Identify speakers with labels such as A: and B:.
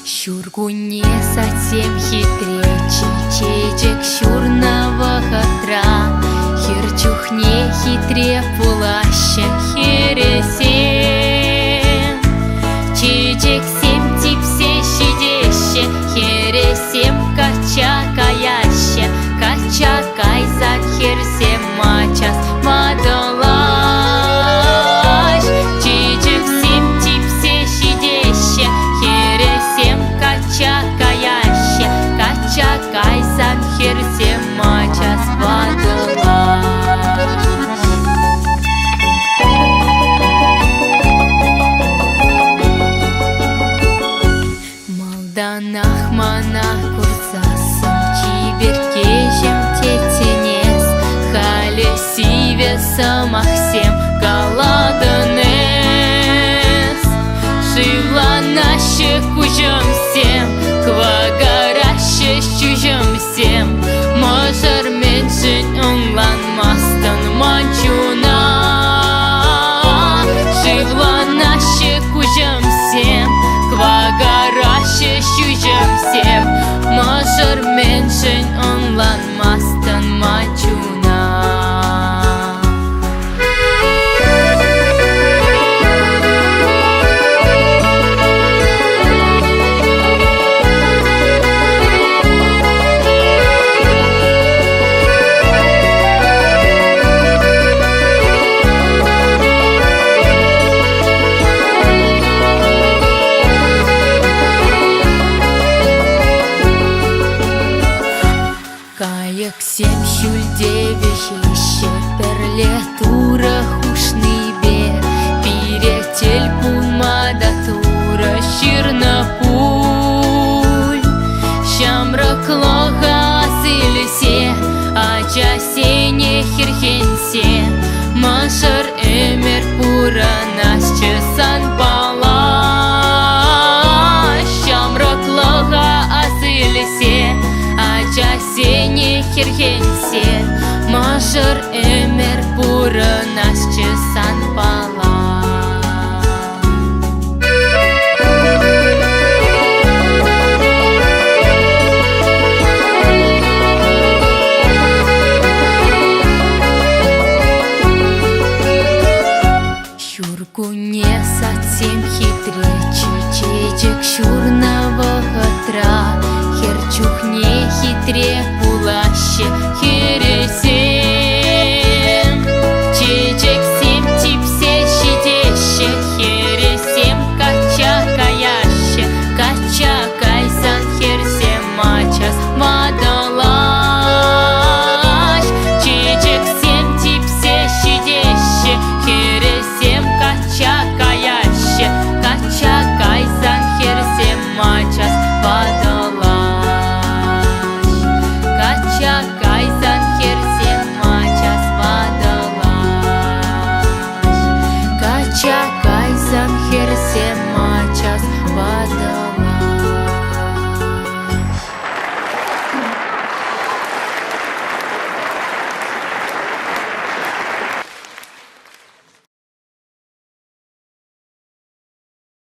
A: Щурку не совсем хитрее чечечек щурного хатра, херчух не хитрее пулаща хересем. Чечек семь тип все щидеще, хересем качакаяще, качакай за херсем мачас мадолаш. Чечек семь тип все щидеще, хересем качакаяще, качакай за херсем мачас мадолаш. Малданах мана курсасым чиберкежем тетенес, хале сиве самахсем галаданес. Шивланаще кужем всем, квагараще чужем всем, можар меньшень онланмастан манчуна. Шивланаще кужем всем, квагараще чужем всем, можар меньшень онланмастан манчуна. Каек семь щульдевище, перлетура хушный бе, перетель пумада тура щирна пуль. Щамрак лога асылесе, ача сене хирхенсе, машар эмер пура насче сан пала. Щамрак лога асылесе, ача сене хирхенсе, машар эмер пура насче сан пала. Щурку не совсем хитрее чечечек щурна